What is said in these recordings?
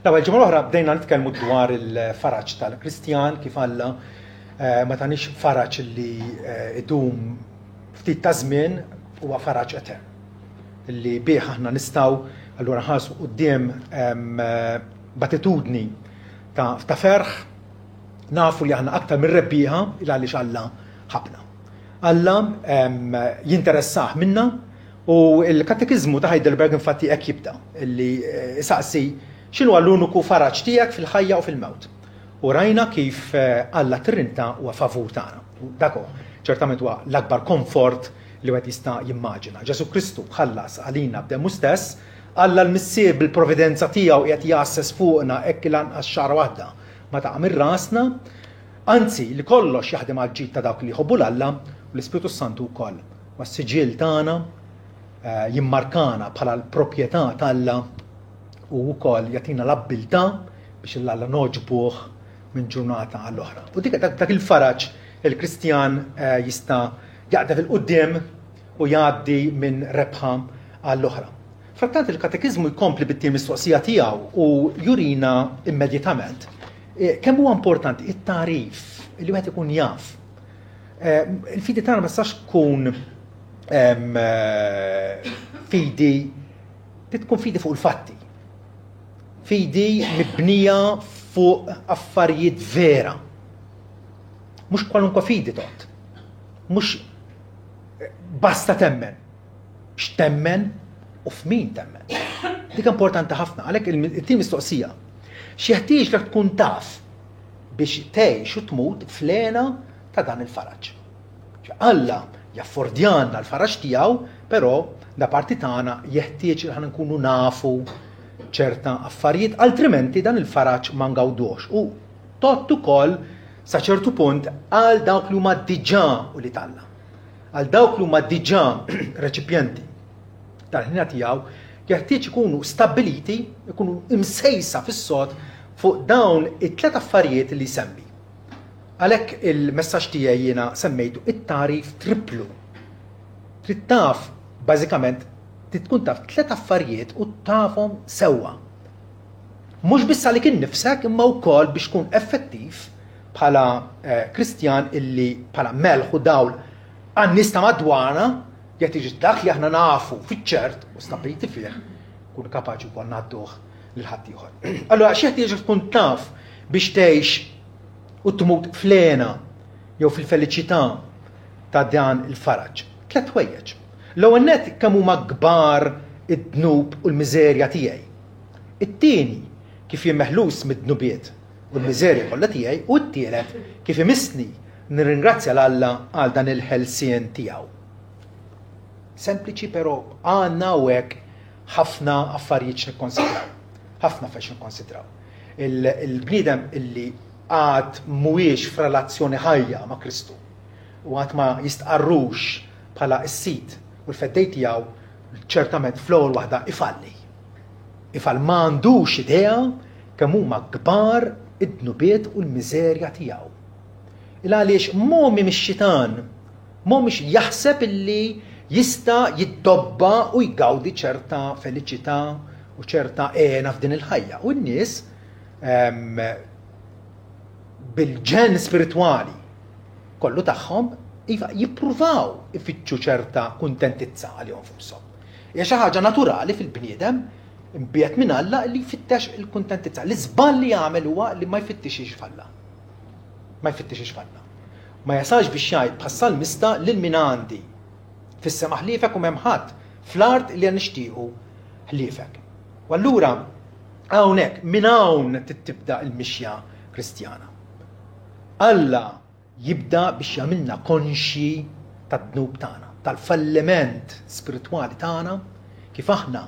L-ewwel ġimgħa l-oħra bdejna nitkellmu dwar il-faraġġ tal-Kristjan kif Alla ma tanix faraġġ li idum ftit ta' żmien huwa faraġġ etern. Illi bih aħna nistgħu allura nħarsu quddiem battitudni ta' ferħ, nafu li aħna aktar minn rebbieħa il għaliex Alla ħabna. Alla jinteressaħ minna u l-katekizmu ta' Heidelberg infatti hekk jibda illi saqsi x'inhu l-uniku faraġġ tiegħek fil-ħajja u fil-mewt. U rajna kif Alla tirrinta huwa favur tagħna. Dak ċertament huwa l-akbar komfort li wieħed jista' jimmaġina. Ġesu Kristu ħallas għalina b'demmu stess, Alla l-missier bil-providenza tiegħu qiegħed jassess fuqna hekk lanqas xahar waħda ma ta' mir rasna, anzi li kollox jaħdem għal ġid ta' dawk li jħobbu l-Alla u l-Ispiritu Santu wkoll. Was-siġil tagħna jimmarkana bħala l-proprjetà tal-Alla u wkoll jagħtina l-abbiltà biex l-Alla noġbuh minn ġurnata għall-oħra. U dak il-faraġġ il-Kristjan jista' jaqdef il-qudiem u jgħaddi minn rebħa għall-oħra. Frattant il-katekizmu jkompli bit-tim mistoqsija tiegħu u jurina immedjatament kemm huwa importanti it-tarif li wieħed ikun jaf. Il-fidi tagħna ma tistax tkun fidi tkun fidi fuq il-fatti. Fidi mibnija fuq affarijiet vera. Mhux kwalunkwa fidi tot. Mhux basta temmen. X'temmen u f'min temmen. Dik importanti ħafna għalhekk it-tim mistoqsija. X'jeħtieġ lek tkun taf biex tgħix u tmut f'lena ta' dan il-faraġġ. Alla jaffordjanna l-faraġġ tiegħu, però da parti tagħna jeħtieġ li nkunu nafu ċerta affarijiet, altrimenti dan il-faraġġ ma ngawdux. U tot ukoll sa ċertu punt għal dawk li huma diġà u li Alla. Għal dawk li huma diġà reċipjenti tal-ħina tiegħu jeħtieġ ikunu stabiliti, ikunu imsejsa fis-sod fuq dawn it-tliet affarijiet li semmi. Għalhekk il-messaġġ tiegħi jiena semmejtu it-tarif triplu. Trid taf bażikament tkun taf tliet affarijiet u tafhom sewwa. Mhux biss għalik innifsek imma wkoll biex tkun effettiv bħala Kristjan illi bħala melħ u dawl għan-nies ta' madwarna jeħtieġ dak li aħna nafu fiċ-ċert u stabiliti fih kun kapaċi wkoll ngħadduh lil ħadd ieħor. Allura x'jeħtieġ tkun taf biex tgħix u tmut f'lena jew fil-feliċità ta' dan il-faraġġ. Tliet ħwejjeġ. L-ewwel nett kemm huma kbar id-dnub u l-miżerja tiegħi. It-tieni kif jimmeħlus mid-dnubiet u l-miżerja kollha tiegħi u t-tielet kif imissni nirringrazzja l-Alla għal dan il-ħelsien tiegħu. Sempliċi però għandna hekk ħafna affarijiet nikkonsidraw. Ħafna fex nikkonsidraw. Il-bniedem illi għad mhuwiex f'relazzjoni ħajja ma' Kristu u għad ma jistqarrux bħala s-sit u l-feddej tiegħu ċertament fl-ewwel waħda ifalli. Ifall ma għandux idea kemm huma kbar id-dnubiet u l-miżerja tiegħu. Il-għaliex momi mix-xitan, momix jaħseb illi jista' jiddobba u jgawdi ċerta feliċità u ċerta għena f'din il-ħajja. U n-nies bil-ġen spiritwali kollu tagħhom jippruvaw ifittxu ċerta kuntentizza għalihom fushom. Hija xi ħaġa naturali fil-bniedem imbiet minn Alla li jfittex il-kuntentizza. L-iżball li jagħmel huwa li ma jfittixx falla. Ma jfittixx falla. Ma jasalx biex jgħid bħassal mista lil min għandi. Fis-sema ħliefek u m'hemm ħadd fl-art li nixtiequ ħliefek. U allura hawnhekk minn hawn tibda l-mixja Kristjana. Alla jibda biex jagħmilna konxi tad-dnub tagħna, tal-falliment spiritwali tagħna kif aħna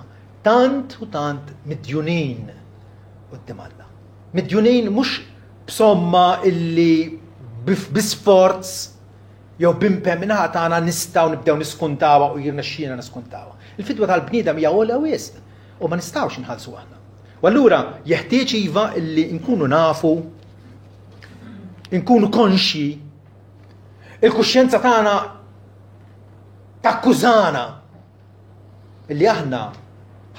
tant u tant midjunin quddiem Alla. Midjunin mhux b'somma illi b'isforz jew b'impem minnaħa tagħna nistgħu nibdew niskuntawha u jirnexxielna niskuntawha. Il-fidwa tal-bniedem hija għolha wisq u ma nistgħux inħallsu aħna. U allura jeħtieġ iva illi nkunu nafu, nkunu konxi, il-kuxjenza tagħna takkużana illi aħna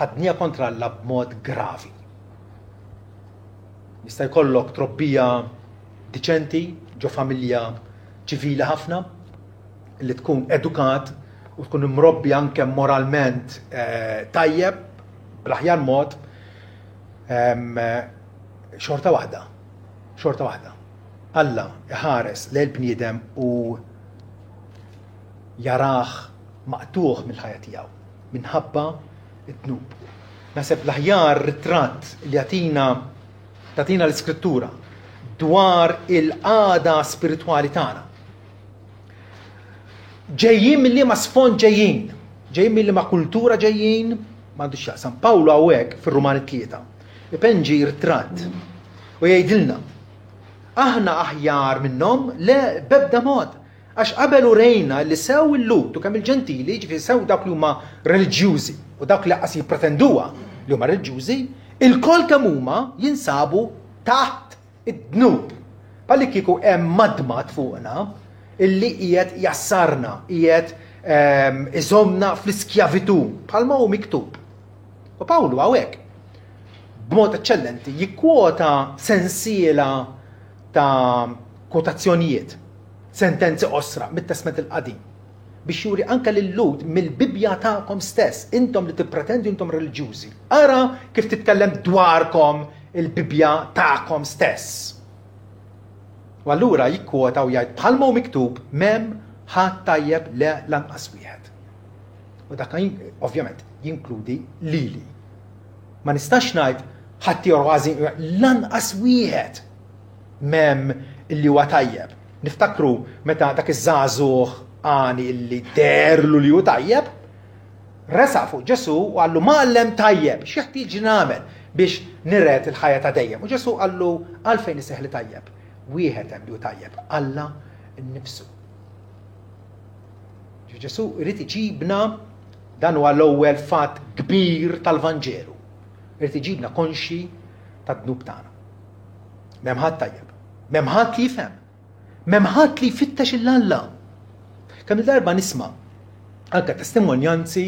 ħadnija kontra Alla b'mod gravi. Jista' jkollok trobbija diċenti ġo familja ċivili ħafna li tkun edukat u tkun imrobbi anke moralment tajjeb bl-aħjar mod xorta waħda. Alla iħares lejl bniedem u jaraħ maqtuħ mill-ħajja tiegħu minħabba id-dnub. Naħseb l-aħjar ritratt li tatina l-iskrittura dwar il-qagħda spiritwali tagħna. Ġejjin milli ma sfond ġejjin milli ma kultura ġejjin, m'għandux x'jaqsam. Pawlu hawnhekk fir-Rumani 3 ipenġi ritratt u jgħidilna aħna aħjar minnhom le b'ebda mod. Għax qabel urejna li sew il-Lut u kemm il-Ġentili ġifieri sew dawk li huma reliġjużi u dawk li qas jippretenduha li huma reliġjużi, il-kol kemm huma jinsabu taħt id-dnub. Palli kieku hemm madmat fuqna illi qiegħed jassarna, qiegħed iżomna fl-iskjavitu bħalma hu miktub. U Pawlu hawnhekk b'mod eċċellenti jikkwota sensiela ta' kwotazzjonijiet, sentenzi osra mit-Testament il-Qadim biex juri anke lil-Lut mill-Bibja tagħkom stess, intom li tippretendu intom reliġjużi. Ara kif titkellem dwarkom il-Bibja tagħkom stess. U allura jikkwota u jgħid bħalma hu miktub m'hemm ħadd tajjeb le lanqas wieħed. U dak ovvjament jinkludi lili. Ma nistax ngħid ħadd ieħor lanqas wieħed m'hemm illi huwa tajjeb. Niftakru meta dak iż-żagħżugħ għani illi derlu li hu tajjeb, resa fuq Ġesu u għallu ma'allem tajjeb, x'jeħtieġ nagħmel biex nirret il-ħajja ta' dejjem. U Ġesu għallu għalfejn iseħħ li tajjeb. Wieħed hemm li hu tajjeb, Alla nnifsu. Ġesu irid iġibna dan huwa l-ewwel fatt kbir tal-Vanġelu. Irid iġibna konxi tad-dnub tagħna. M'hemm ħadd tajjeb, m'hemm ħadd li jifhem, m'hemm ħadd li jfittex il-Alla. Kemm il-darba nisma' anke testimonjanzi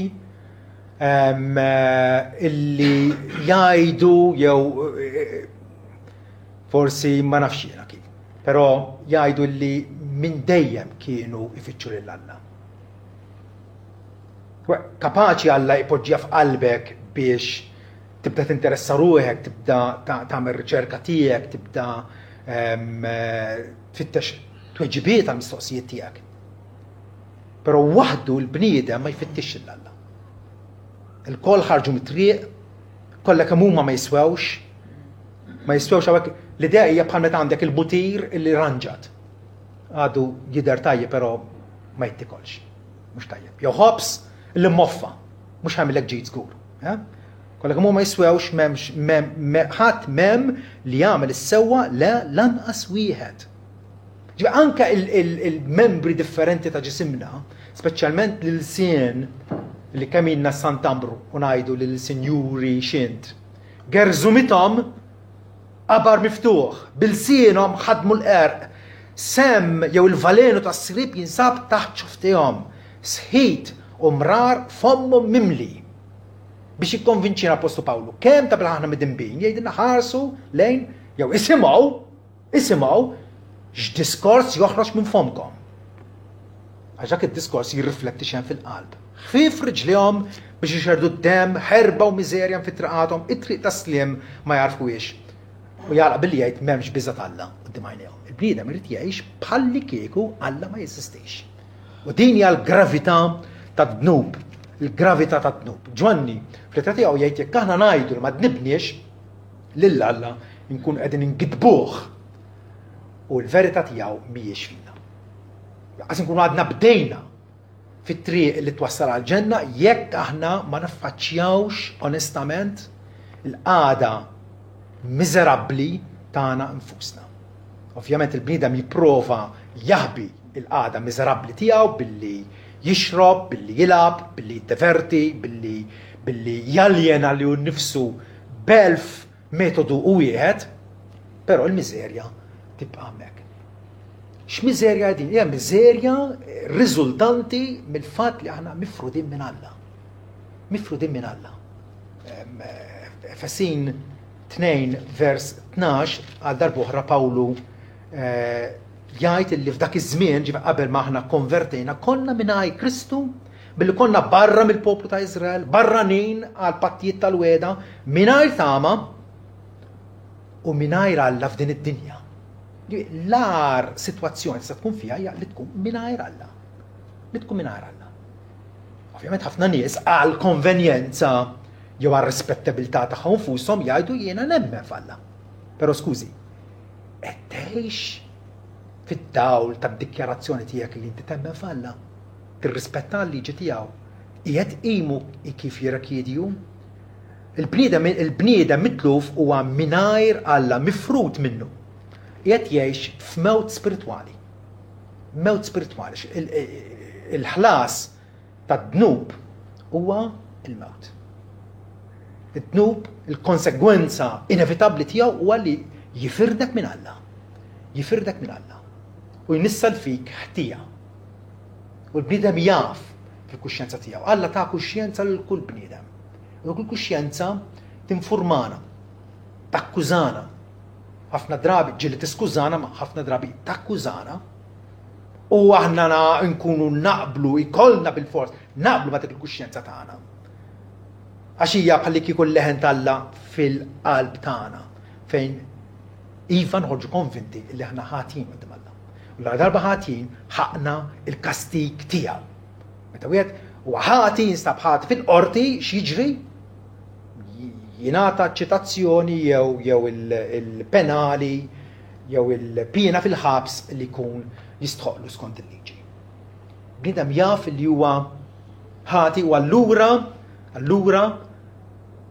illi jgħidu jew forsi ma nafx jiena kif, però jgħidu li minn dejjem kienu ifittxu lill-Alla. Kapaċi Alla jpoġġiha f'qalbek biex tibda tinteressa ruħek, tibda tagħmel riċerka tiegħek, tibda tfittex tweġibiet għall-mistoqsijiet tiegħek. Però waħdu l-bniedem ma jfittix l-Alla. Il-koll ħarġu mit-triq, kollha kemm huma ma jiswewx hawnhekk. L-idea hija bħal meta għandek il-butir illi ranġat. Għadu jidher tajjeb però ma jittikolx. Mhux tajjeb. Jew ħobs illi mmoffa, mhux ħamilek ġid żgur. Kollha kemm huma ma jiswewx ħadd m'hemm li jagħmel is-sewwa le lanqas wieħed. Anke il-membri differenti ta' ġisimna, speċjalment l-sien li kemminna Sant'Ambru u ngħidu lill-Sinjuri xint, gerżumithom qabar miftuħ, bil-sienhom ħadmu l-qerq, sem jew il-valenu tas-srib jinsab taħt xuftihom, sħit u mrar fommhom mimli biex jikkonvinċina Apostlu Pawlu. Kemm ta' aħna midinbin jgħidilna ħarsu lejn jew isimgħu x'diskors joħroġ minn fomkom. Għax dak id-diskors jirrifletti xejn fil-qalb. Ħfief riġlihom biex ixerdu d-demm, ħerba u miżerja nfitraqathom, it-triq tas-sliem ma jarfux. U jgħalaq billi jgħid m'hemmx biża' Alla quddiem għajnejhom. Il-bniedem irid jgħix bħalli kieku Alla ma jeżistix. U din hija l-gravità tad-dnub, il-gravità tad-dnub. Ġwanni fl-ittra tiegħu jgħid jekk aħna ngħidu li ma dnibniex lil Alla nkun qegħdin inkitbuh u l-verità tiegħu mhijiex fina. Għas nkunu għadna bdejna fit-triq li twassal għall-ġenna jekk aħna ma naffaċċjawx onestament il-qagħda miżerabbli tagħna nfusna. Ovvjament il-bniedem jipprova jaħbi il-qagħda miżerabbli tiegħu billi jixrob, billi jilab, billi jiddiverti, billi jaljena li hu nnifsu b'elf metodu u wieħed, però l-miżerja tibqa' hemmhekk. X'miżerja din? Hija miżerja riżultanti mill-fatt li aħna mifrudin minn Alla. Mifrudin minn Alla. Efesin 2 vers 12 għal darbohra Pawlu jgħid li f'dak iż-żmien ġifa qabel ma aħna konvertejna konna mingħajr Kristu billi konna barra mill-poplu ta' Iżrael, barranin għal pattijiet tal-weda, mingħajr tama u mingħajr Alla f'din id-dinja. L-ar sitwazzjoni tista' tkun fiha hija li tkun mingħajr Alla. Li tkun mingħajr Alla. Ovvjament ħafna nies għal konvenjenza jew għal rispettabilità tagħhom nfushom jgħidu jiena nemmen f'Alla. Però skużi, qed tgħix fid-dawl tad-dikjarazzjoni tiegħek li inti temmen f'Alla, tirrispetta l-liġi tiegħu, qiegħed qimu kif jirrakjedju. Il-bniedem mitluf huwa mingħajr Alla, mifrut minnu. Qiegħed jgħix f'mewt spiritwali. Mewt spiritwali. Il-ħlas tad-dnub huwa il-mewt. Id-dnub, il-konsegwenza inevitabbli tiegħu huwa li jifirdek minn Alla. Jifirdek minn Alla. U jnissal fik ħtija. U l-bniedem jaf fil-kuxjenza tiegħu. Alla ta' kuxjenza lil kull bniedem. U kull kuxjenza tinfurmana, takkużana. Ħafna drabi ġieli tiskużana, ma ħafna drabi takkużana. U aħna nkunu naqblu, ikollna bil-fors, naqblu ma dik il-kuxjenza tagħna. Għax hija bħalli kieku leħen Alla fil-qalb tagħna fejn iva nħorġu konvinti li aħna ħatin qudiem Alla. U l-darba ħatin ħaqna il-kastik tiegħu. Meta wieħed huwa ħati jinstab ħati fil-qorti x'jiġri? Jingħata ċitazzjoni jew il-penali jew il-pina fil-ħabs li jkun jistħoqlu skont il-liġi. Bniedem jaf li huwa ħati u allura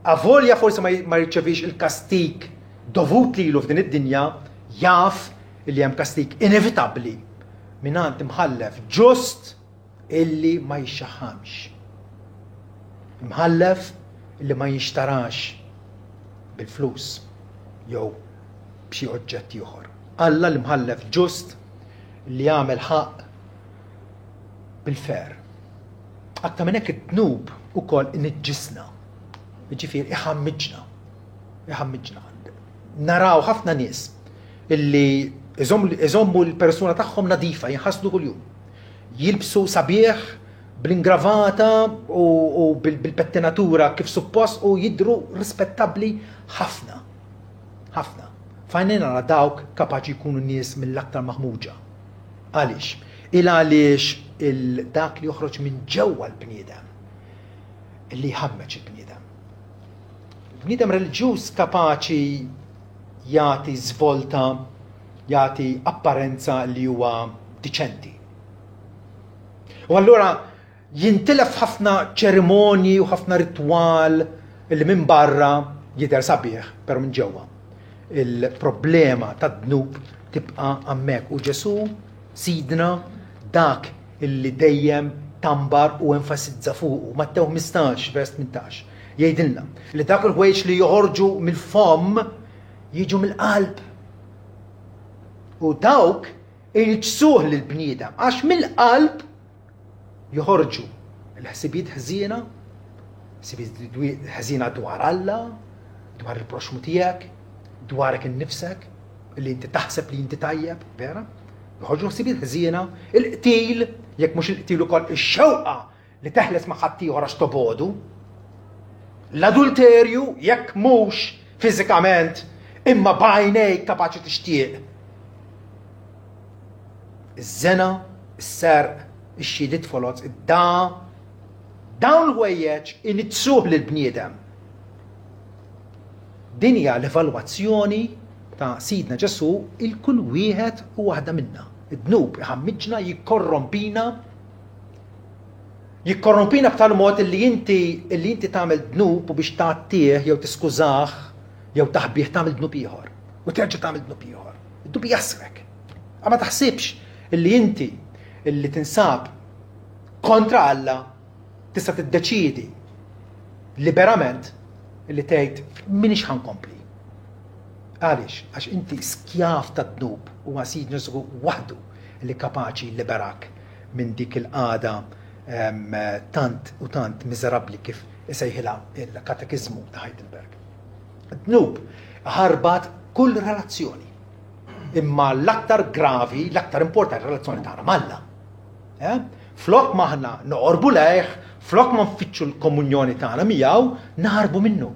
avolja forsi ma jirċevix il-kastik dovut lilu f'din id-dinja, jaf li hemm kastik inevitabbli mingħand imħallef ġust illi ma jixxaħħamx. Imħallef illi ma jinxtarax bil-flus jew b'xi oġġett ieħor. Alla li mħallef ġust li jagħmel ħaq bil-fer. Aktar minn hekk id-dnub ukoll iniġġisna. Jiġifieri iħammiġna. Naraw ħafna nies illi iżommu l-persuna tagħhom nadifa, jinħasslu kuljum. Jilbsu sabiħ bl-ingravata u bil-pettinatura kif suppost u jidru rispettabbli ħafna. Ħafna. Fajnina nara dawk kapaċi jkunu nies mill-aktar maħmuġa. Għaliex? Għaliex dak li joħroġ minn ġewwa l-bniedem illi jħammeġ il-bniedem. Il-bniedem reliġjuż kapaċi jagħti żvolta, jagħti apparenza li huwa diċenti. U allura jintilef ħafna ċerimonji u ħafna ritwal li minn barra jidher sabiħ, però minn ġewwa. Il-problema tad-dnub tibqa' hemmhekk u Ġesu sidna dak illi dejjem tambar u enfasizza fuq. Mattew 15 vers 18 jgħidilna li dak il-ħwejġ li joħorġu mill-fom jiġu mill-qalb. U dawk irġsuh lill-bniedem għax mill-qalb joħorġu l-ħsibijiet ħżiena, ħsibijiet ħżiena dwar Alla, dwar il-proxmu tiegħek, dwarek innifsek, li inti taħseb li inti tajjeb, vera? Joħorġu ħsibijiet ħżiena, il-qtil, jekk mhux il-qtil ukoll ix-xewqa li teħles ma' ħadd ieħor għax tobodu. L-adulterju jekk mhux fiżikament imma b'għajnejk kapaċi tixtieq. Iż-żena, is-serq, ix-xhiediet folot, dawn l-ħwejjeġ iniġsuh lill-bniedem. Din hija l-evalwazzjoni ta' Sidna Ġesu il-kull wieħed u waħda minnha. Id-dnub iħammiġna jikkorrompina b'tal mod illi inti tagħmel dnub u biex tagħtih jew tiskużah jew taħbih tagħmel dnub ieħor. U terġa' tagħmel dnub ieħor. Id-dnub jasrek. Ma taħsibx illi inti illi tinsab kontra Alla tista' tiddeċiedi liberament illi tgħid minix ħankompli. Għaliex? Għax inti skjaf tad-dnub u Sidna Ġesu waħdu li kapaċi liberak minn dik il-qagħda tant u tant miżerabbli kif isejħilha il-katekizmu ta' Heidelberg. Dnub ħarbat kull relazzjoni. Imma l-aktar gravi, l-aktar importanti relazzjoni tagħna malla. Flok maħna noqorbu lejh, flok ma nfittxu l-komunjoni tagħna miegħu, naħarbu minnu.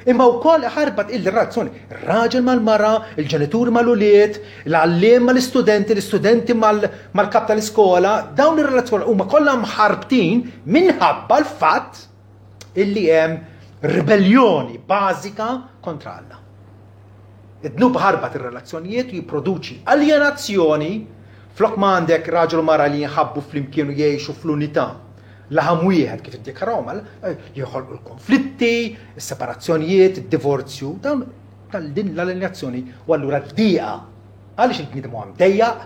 Imma wkoll ħarbat il-relazzjoni, ir-raġel mal-mara, il-ġenituri mal-ulied, l-għalliem mal-istudenti, l-istudenti mal-kap tal-iskola, dawn ir-relazzjoni huma kollha mħarbtin minħabba l-fatt illi hemm ribellioni bażika kontra Alla. Id-dnub ħarbat ir-relazzjonijiet u jipproduċi alienazzjoni flok ma għandek raġel u mara li jinħabbu fl-imkien u jgħixu fl-unità. Laħam wieħed kif id-dikkarom jħolqu l-konflitti, is-separazzjonijiet, id-divorzju, dawn din l-alienazzjoni u allura d-dieqa. Għaliex il-bniedem huwa mdejjaq?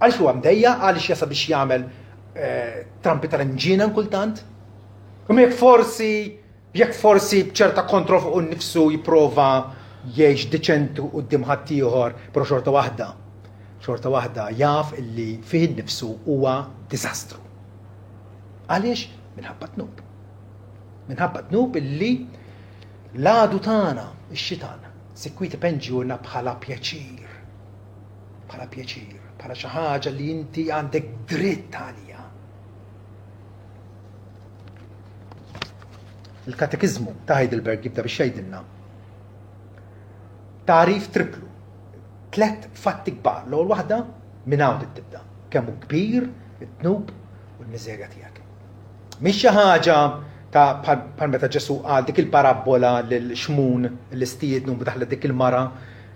Għaliex huwa mdejjaq? Għaliex jasa biex jagħmel trampi tal-inġina kultant? Jekk forsi b'ċerta kontrol fuq innifsu jipprova jgħix deċentu quddiem ħadd ieħor, però xorta waħda jaf illi fih innifsu huwa diżastru. Għaliex? Minħabba dnub. Minħabba dnub illi l-għadu tagħna, ix-xitan, sikwiti penġuna bħala pjaċir. Bħala pjaċir, bħala xi ħaġa li inti għandek dritt għalija. Il-katekizmu ta' Heidelberg jibda biex jgħidilna tarif triplu. 3 fatti kbar. L-ewwel waħda minn hawn tibda. Kemm hu kbir, id-dnub u l-miżerja tiegħek. Mhix xi ħaġa ta' bħal meta Ġesu qal dik il-parabola lil xmun li stiednu daħlet dik il-mara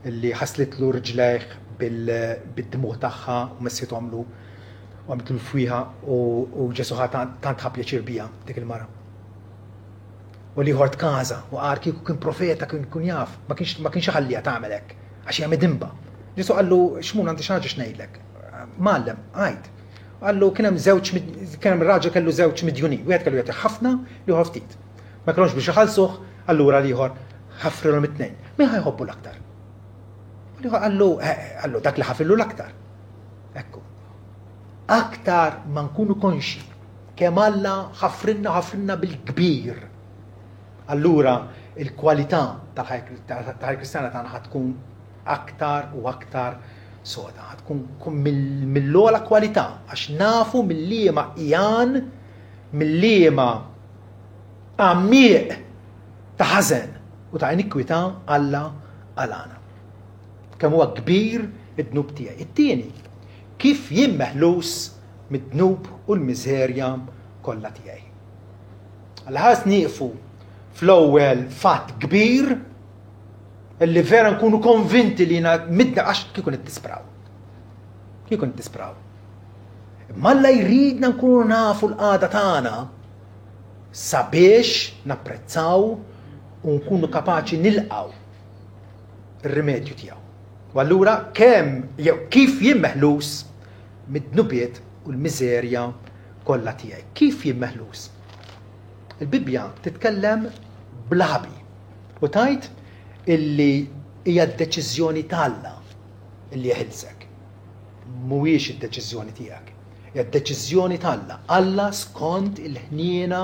li ħaslitlu rijlejh bid-dmuħ tagħha u messietom lu u għamiltu l-fwiha u Ġesu tant ħab pjaċir biha dik il-mara. U li ħort kaza, u għar kieku kien profeta, kien jaf, ma kienx ħallija tagħmel hekk, għax hija midimba. Ġesu għallu xmun għandi xi ħaġa x'ngħidlek. Mallem, għajd. Għallu kien hemm raġel kellu żewġ midjuni, wieħed kellu jagħti ħafna li ieħor ftit. Ma kellhomx biex iħallsuh, allura li ieħor ħafrilhom it-tnejn. Min ħajħobbu l-aktar? U ieħor għallu dak li ħafrillu l-aktar. Ekku. Aktar ma nkunu konxi kemm Alla ħafrinna bil-kbir. Allura il-kwalità tal-ħajja Kristjana tagħna ħad tkun aktar u aktar soda, ħad tkun mill-ogħla kwalità għax nafu mill-liema qiegħan, mill-liema għammiq ta' ħażen u ta' inikwità Alla għalana. Kemm huwa kbir id-dnub tiegħi. It-tieni, kif jien meħlus mid-dnub u l-miżerja kollha tiegħi. Għal-ħas nieqfu fl-ewwel fatt kbir illi vera nkunu konvinti li midna għax kikun it-tispraw. Kikun it-tispraw. Imma Alla jridna nkunu nafu l-qagħda tagħna sabiex napprezzaw u nkunu kapaċi nilqgħu ir-rimedju tiegħu. U allura kif jien meħlus mid-dnubiet u l-miżerja kollha tiegħi. Kif jien meħlus? Il-Bibja titkellem blaħbi u tajt illi hija d-deċiżjoni t'Alla illi jeħilsek. Mhuwiex id-deċiżjoni tiegħek. Hija d-deċiżjoni t'Alla. Alla skont il-ħniena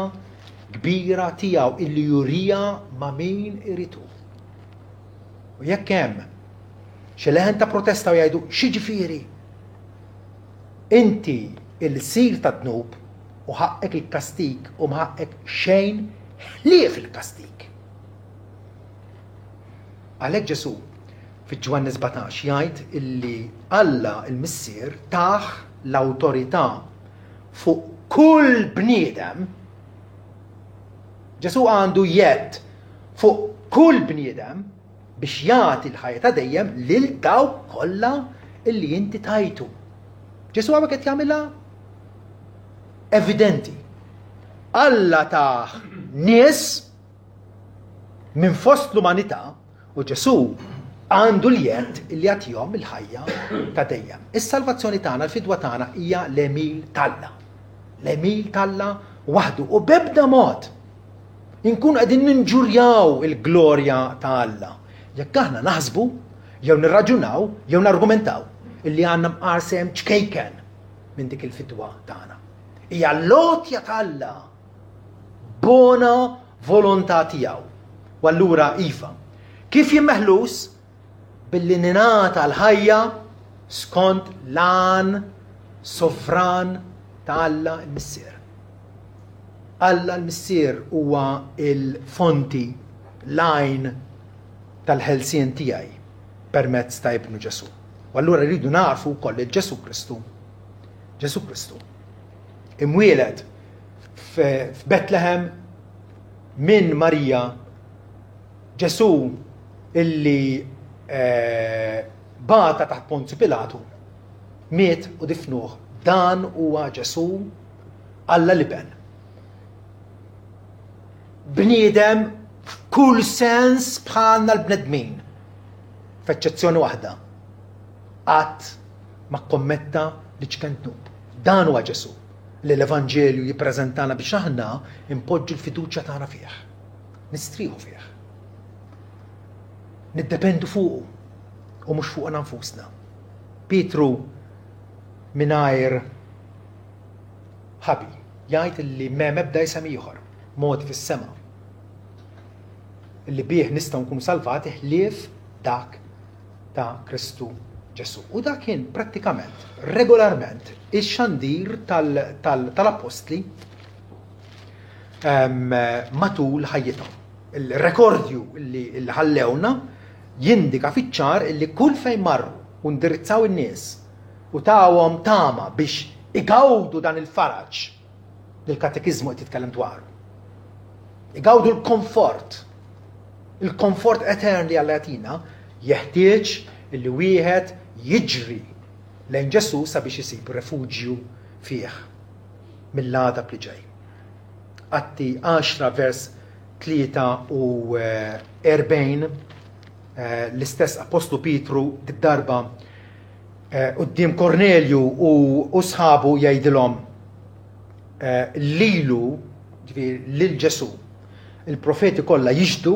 kbira tiegħu illi jurija ma' min iritu. U jekk hemm xi leħen ta' protesta u jgħidu x'jiġifieri? Inti il-sir ta' dnub u ħaqqek il-kastik u mħaqqek xejn ħlief il-kastik. Għalhekk Ġesu fi-Ġwanni 17 jgħid illi Alla il-Missier taħ l-awtorità fuq kull bniedem. Ġesu għandu jett fuq kull bniedem biex jagħti l-ħajja ta' dejjem lil dawk kollha illi inti tajtu. Ġesu għamek qed jagħmilha evidenti. Alla taħ nies minn fost l-umanità u Ġesu għandu l-jett li jagħtihom il-ħajja ta' dejjem. Is-salvazzjoni tagħna, l-fidwa tagħna hija l-emil t'Alla. L-emil t'Alla waħdu u b'ebda mod inkunu qegħdin ninġurjaw il-glorja ta' Alla. Jekk aħna naħsbu jew nirraġunaw jew nargumentaw illi għandna mqarsem ċkejken minn dik il-fidwa tagħna. Hija l-lotja ta' Alla bona volontà tiegħu. U allura iva. Kif jien meħlus? Billi ninata l-ħajja skont lan sovran ta' Alla l-Missier. Alla l-Missier huwa il-fonti lajn tal-ħelsien tiegħi permezz ta' Ibnu Ġesu. U allura rridu narfu wkoll il-Ġesu Kristu. Ġesu Kristu imwieled f'Betlehem minn Marija, Ġesu illi bata taħt Ponzju Pilatu, miet u difnuh. Dan huwa Ġesu Alla liben. Bniedem f'kull sens bħalna l-bnedmin. F'eċċezzjoni waħda. Qatt ma kommetta li ċkentnub. Dan huwa Ġesu li l-Evanġelju jippreżentana biex aħna impoġġu l-fiduċja tagħna fih. Nistrieħu fih. Niddependu fuqu u mhux fuqna nfusna. Pietru mingħajr ħabi jgħid li m'hemm ebda isem ieħor modi fis-sema illi bih nistgħu nkunu salvati ħlief dak ta' Kristu Ġesu. U dak kien prattikament, regolarment, ix-xandir tal-apostli matul ħajjithom. Il-rekordju li ħallewna jindika fiċ-ċar illi kull fejn marru u ndirizzaw in-nies u tawhom tama biex igawdu dan il-faraġ li l-katekizmu qed jitkellem dwaru. Igawdu l-komfort. Il-komfort etern li Alla jagħtina jeħtieġ illi wieħed jiġri lejn Ġesu sabiex isib refuġju fih mill-għadab li ġej. Atti 10 vers 43 l-istess Apostlu Pietru d-darba qudiem Kornelju u sħabu jgħidilhom lilu lil Ġesu il-profeti kollha jiġdu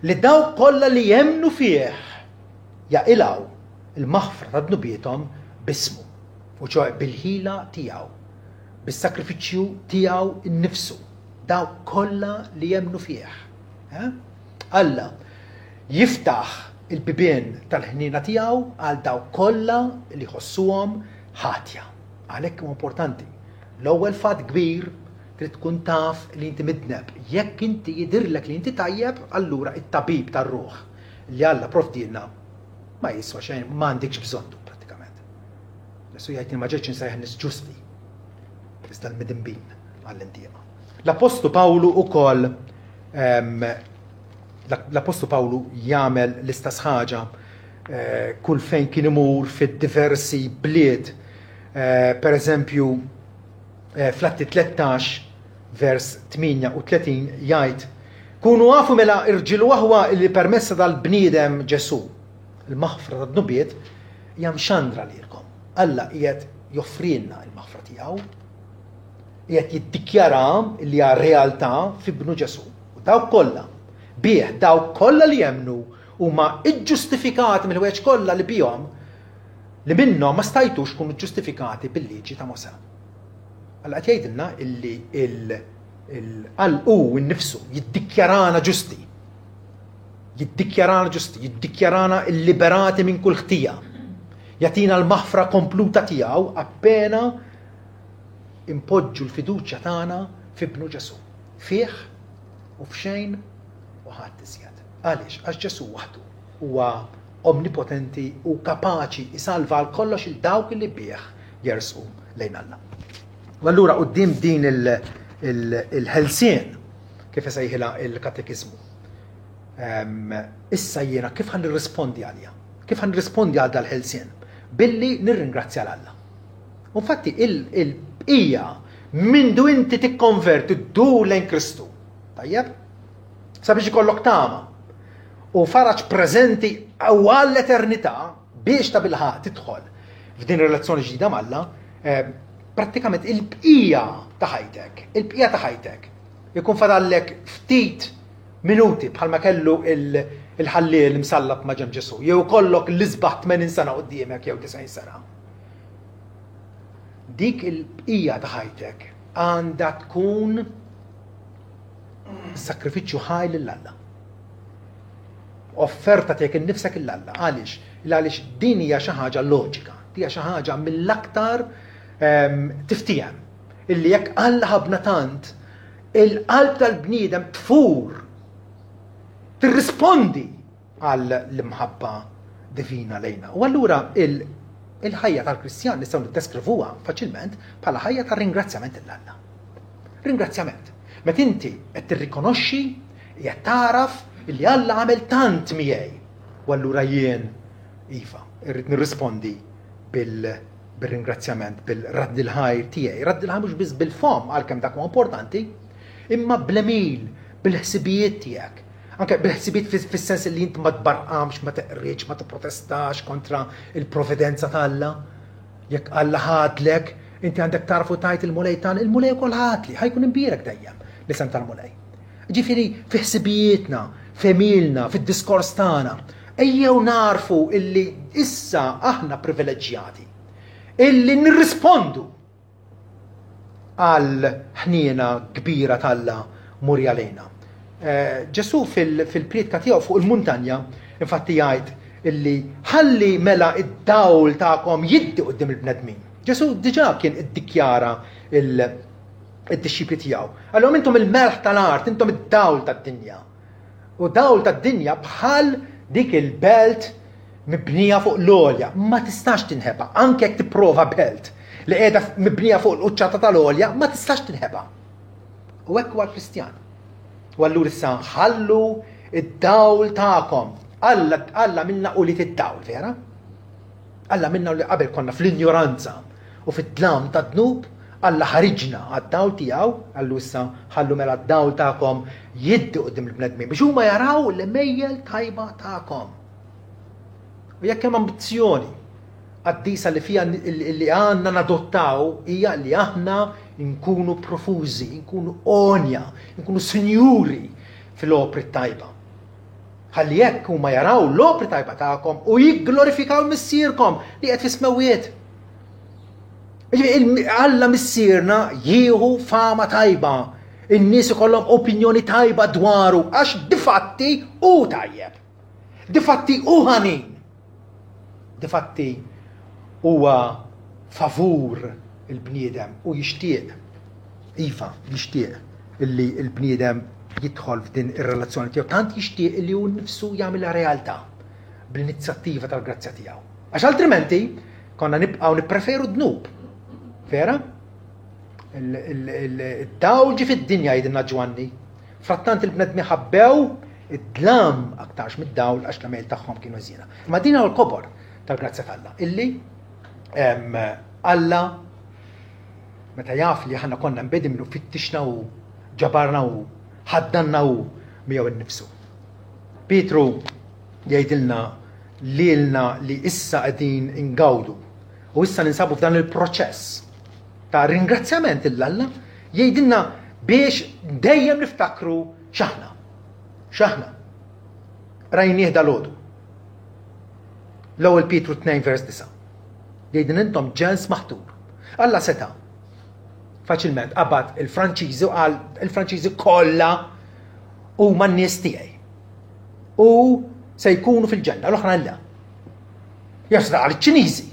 li dawk kollha li jemmnu fih jaqilgħu il-maħfra ta' dnubietom bismu u ċoħ bil-ħila tiegħu, bis-sakrifiċċju tiegħu innifsu, dawk kollha li jemmnu fih. Alla jiftaħ il-bibien tal-ħnina tiegħu għal dawk kollha li jħossuhom ħatja. Għalhekk huwa importanti. L-ewwel fatt kbir trid tkun taf li inti midneb. Jekk inti jidhirlek li inti tajjeb, allura it-tabib tar-ruħ li Alla provdilna ma jiswa xejn, ma għandikx bżonnu pratikament. Ġesu jgħid ma ġejtx insejħ nies ġusti. Iżda l-midinbin għall-intiema. L-Apostlu Pawlu ukoll l-Apostlu Pawlu jagħmel l-istess ħaġa kull fejn kien imur fid-diversi bliet. Pereżempju fl-Atti 13 vers 38 jgħid kunu għafu mela irġilu waħwa li permessa tal-bniedem Ġesu il-maħfra ta' dnubiet jam xandra lilkom. Alla qiegħed joffrilna il-maħfra tiegħu, qiegħed jiddikjara li hija realtà fi Bnu Ġesu. U dawk kollha bih dawk kollha li jemmnu huma ġġustifikati mill-ħwejjeġ kollha li bihom li minnhom ma stajtux kunu ġustifikati bil-liġi ta' Mosè. Alla qed jgħidilna illi il-qalqu innifsu jiddikjarana ġusti. Jiddikjarana ġusti, jiddikjarana liberati minn kull ħtija. Jatina l-maħfra kompluta tiegħu appena impoġġu l-fiduċja tagħna fi Bnu Ġesu. Fih u f'xejn u ħadd iżjed. Għaliex għax Ġesu waħdu huwa omnipotenti u kapaċi isalva għal kollox il-dawk li bih jersqu lejn Alla. U allura quddiem din il-ħelsien kif isejħilha il-katekizmu. Issa jiena kif ħan nirrispondi għalija? Kif ħan nirrispondi għal dal-ħelsien? Billi nirringrazzja l-Alla. Infatti il-bqija mindu inti tikkonverti ddur lejn Kristu. Tajjeb? Sabiex ikollok tama u faraġ preżenti għal l-eternità biex ta' bilħaq tidħol f'din relazzjoni ġdida mal-Alla, prattikament il-bqija ta' ħajtek, jkun fadallek ftit minuti bħalma kellu il-ħallil msallab ma' ġenb Ġesu, jew kollok l-isbaħ 80 sena quddiemek jew 90 sena. Dik il-bqija ta' ħajtek għandha tkun sakrifiċċju ħaj lill-Alla. offerta tiegħek innifsek il-Alla. Għaliex din hija xi ħaġa loġika, hija xi ħaġa mill-aktar tiftijem. Illi jekk Alla ħabna tant, il-qalb tal-bniedem tfur, tirrispondi għall-imħabba divina lejna. U allura il-ħajja tal-Kristjan nistgħu niddeskrivuha faċilment bħala ħajja tar-ringrazzjament lill-Alla. Ringrazzjament. Meta inti qed tirrikonoxxi, qed taraf illi Alla għamel tant miegħi. U allura jien iva, irrid nirrispondi bil-ringrazzjament, bil-radd il-ħajr tiegħi. Radd il-ħajr mhux biss bil-fom għalkemm dak huwa importanti, imma bl-emil, bil-ħsibijiet tiegħek. Anke bil-ħsibijiet fis-sens li inti ma tbarqamx, ma teqriġ, ma tipprotestax kontra il-provvidenza tal-Alla. Jekk Alla ħadlek, inti għandek tarfu tajt il-mulej il-mulej ukoll ħadli, ħajkun imbierek dejjem l-isem tal-mulej. Ġifieri fi ħsibijietna, f'emilna, fid-diskors tagħna, ejjew narfu illi issa aħna privileġġjati, illi nirrispondu għal ħniena kbira tal-Alla muri għalejna. Ġesu fil-priedka tiegħu fuq il-muntanja infatti jgħid illi ħalli mela id-dawl tagħkom jiddi quddiem il-bnedmin. Ġesu diġà kien iddikjara id-disċipli tiegħu. Allura intom il-melħ tal-art, intom id-dawl tad-dinja. U dawl tad-dinja bħal dik il-belt mibnija fuq l-olja, ma tistax tinħeba, anke jekk tipprova belt li qiegħda mibnija fuq l-quċċata tal-olja, ma tistax tinħeba. U hekk huwa l-Kristjan. U allura issa ħallu id-dawl tagħkom. Alla minna qulit id-dawl, vera? Alla minna li qabel konna fl-ignoranza u fid-dlam tad-dnub, Alla ħariġna għad-dawl tiegħu, allu issa ħallu mela d-dawl tagħkom jiddi qudiem il-bnedmin biex huma jaraw l-mejjel tajba tagħkom. U jekk hemm ambizzjoni għaddisa li fija li għandna nadottaw hija li aħna nkunu profużi, nkunu onja, nkunu sinjuri fil-opri tajba. Ħalli jekk huma jaraw l-opri tajba tagħkom u jigglorifikaw missierkom li qed fis-smawiet. Alla missierna jieħu fama tajba, in-nies ikollhom opinjoni tajba dwaru għax difatti u tajjeb. Difatti u ħanin. Difatti huwa favur il-bniedem u jixtieq. Iva, jixtieq illi il-bniedem jidħol f'din ir-relazzjoni tiegħu. Tant jixtieq illi hu nnifsu jagħmilha realtà bl-inizjattiva tal-grazzja tiegħu. Għax altrimenti konna nibqgħu nippreferu dnub. Vera? Id-dawl ġi fid-dinja jidinna Ġwanni. Frattant il-bnedmi ħabbew id-dlam aktarx mid-dawl għax l-għamil tagħhom kienu żiena. Ma din hawn l-kobor tal-grazzja tal-Alla. Illi Alla meta jaf li aħna konna nbedimlu fittixna u ġabarna u ħaddanna u miegħu innifsu. Pietru jgħidilna lilna li issa qegħdin ingawdu u issa ninsabu f'dan il-proċess ta' ringrazzjament il-Alla jgħidilna biex dejjem niftakru x'aħna. Rajnieh dal-għodu. L-ewwel Pietru 2 vers 9. Jgħidin intom ġens maħtur. Alla seta' faċilment qabad il-Franċiżi u qal il-Franċiżi kollha huma n-nies tiegħi. U se jkunu fil-ġenna, l-oħra la. Jasta qal iċ-Ċiniżi.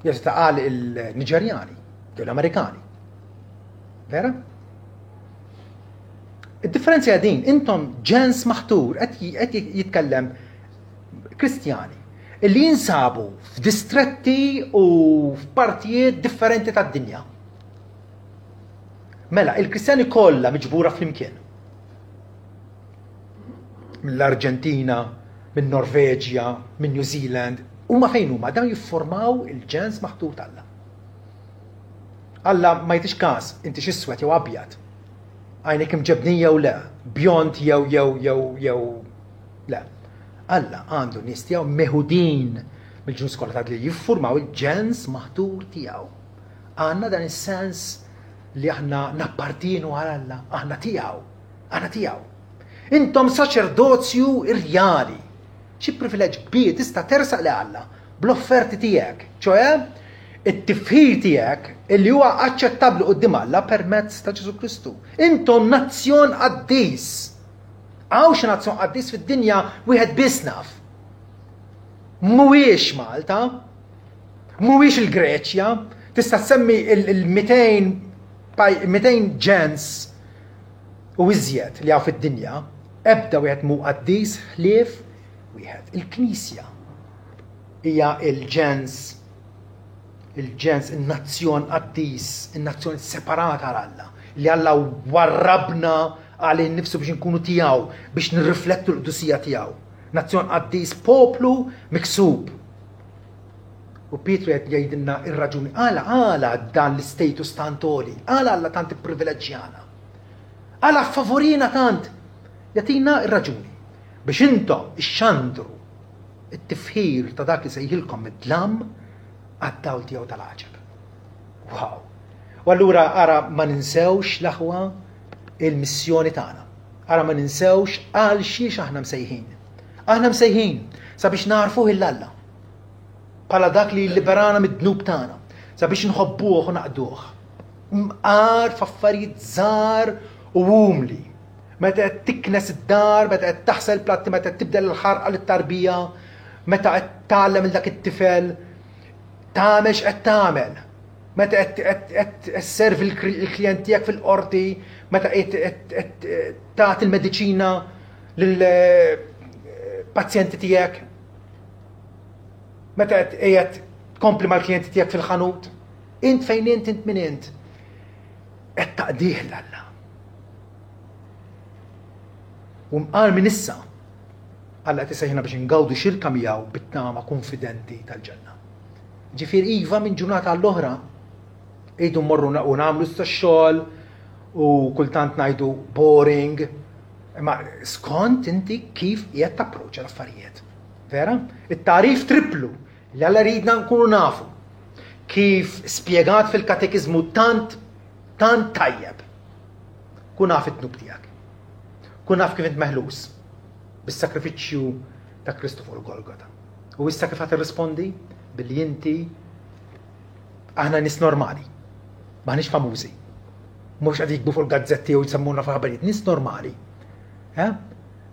Jasta qal il-Niġerjani. l-Amerikani. Vera? Id-differenzja din, intom ġens maħtur, qed jitkellem Kristjani, illi jinsabu f'distretti u f'partijiet differenti tad-dinja. Mela, il-Kristjani kollha miġbura flimkien. Mill-Arġentina, minn Norveġja, minn New Zealand, huma fejn huma dawn jiffurmaw il-ġens maħtur tal-Alla. Alla ma jtix każ, inti x'iswed jew abjad. Għajnek imġebnija jew le, bjont jew le. Alla għandu nies tiegħu meħudin mill-ġnus kollha li jiffurmaw il-ġens maħtur tiegħu. Għandna dan is-sens li aħna nappartinu għal Alla, aħna tiegħu. Intom saċerdozju irjali. Xi privileġġ kbir tista' tersaq li Alla bl-offerti tiegħek, ċoe it-tifħir tiegħek illi huwa aċċettabbli quddiem Alla permezz ta' Ġesu Kristu. Intom nazzjon qaddis. Għaw xi nazzjon qaddis fid-dinja wieħed biss naf. Mhuwiex Malta, mhuwiex il-Greċja, tista' tsemmi il-200 ġens u iżjed li għaw fid-dinja, ebda wieħed mu qaddis ħlief wieħed. Il-Knisja hija il-ġens, il-nazzjon qaddis, il-nazzjon separata għal Alla, li Alla warrabna għal nifsu biex nkunu tiegħu, biex nirriflettu l-qdusija tiegħu. Nazzjon qaddis, poplu miksub. U Pietru qed jgħidilna ir-raġuni għala dan l-istatus tant għoli, għala Alla tant privileġġjana. Għala favorina tant. Jatina ir-raġuni biex intom ixxandru it-tifħir ta' dak li sejħilkom id-dlam għad-dawl tiegħu tal-għaġeb. Wow! U allura ara ma ninsewx l-aħwa il-missjoni tagħna. Ara ma ninsewx għal xiex aħna msejħin. Aħna msejħin sabiex narfuh il-Alla bħala dak li liberana mid-dnub tagħna, sabiex nħobbuh u naqduh. Mqar f'affarijiet żgħar u umli. Meta qed tiknes id-dar, meta qed taħsel platti, meta qed tibdel il-ħarqa lit-tarbija, meta qed tgħallem il dak it-tifel, tagħmel x'qed tagħmel. Meta qed sservi l-klijent tiegħek fil-qorti, meta qed tagħti il-mediċina lill-pazjenti tiegħek, meta qed tkompli mal-klijenti tiegħek fil-ħanut, int fejn int min int. Qed taqdih l-Alla. U mqal minn issa Alla qed isejħna biex ingawdu xirka miegħu bit-tama konfidenti tal-ġenna. Ġifier iva minn ġurnata għall-oħra ejdu mmorru u nagħmlu x-xogħol u kultant ngħidu boring, imma skont inti kif qiegħed tapproċċa l-affarijiet. Vera? It-tarif triplu li Alla ridna nkunu nafu kif spjegat fil-katekiżmu tant tajjeb. Kun naf it-tnub tiegħek. Kun naf kif int meħlus bis-sakrifiċċju ta' Kristu fuq il-Golgota. U issa kif ħadd irrispondi billi inti aħna nies normali, m'aħniex famużi. Mhux qed jikbu fuq il-gazzetti u jsemmuna f'aħbarijiet, nies normali.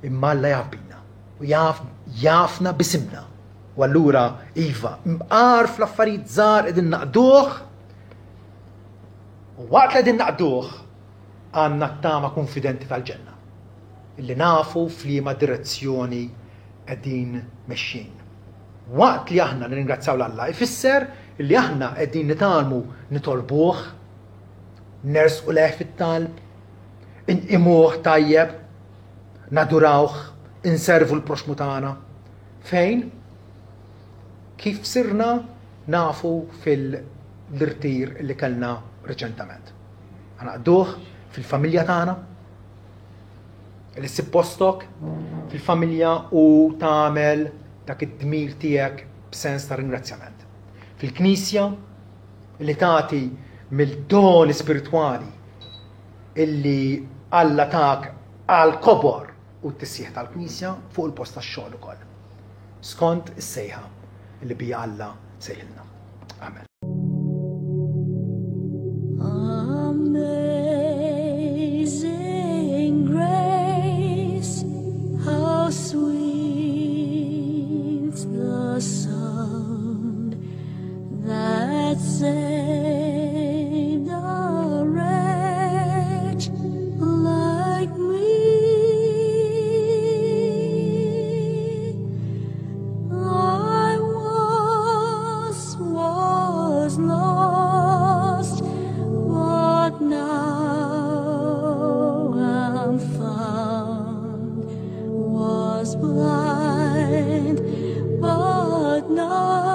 Imma Alla jaf bina u jafna bisimna. U allura iva, mqar fl-affarijiet żgħar qegħdin naqduh u waqt li qegħdin naqduh għandna t-tama konfidenti tal-ġenna. Illi nafu f'liema direzzjoni qegħdin mexxin. Waqt li aħna nirringrazzjaw l-Alla ifisser li aħna qegħdin nitalmu nitolbuh, nersqu leħ fit-talb, inqimuh tajjeb, nadurawh, inservu l-proxmu tagħna. Fejn? Kif sirna nafu fil-irtir li kellna reċentament. Għanaqduh fil-familja tagħna, li ssib postok fil-familja u tagħmel dak id-dmir tiegħek b'sens ta' ringrazzjament. Fil-Knisja li tagħti mill-doni spiritwali illi Alla tak għal kobor u t-tissieħ tal-Knisja fuq il-post tax-xogħol ukoll. Skont is-sejħa illi bija Alla sejħilna. Amen. Saved a wretch like me. I was lost, but now I'm found. Was blind, but now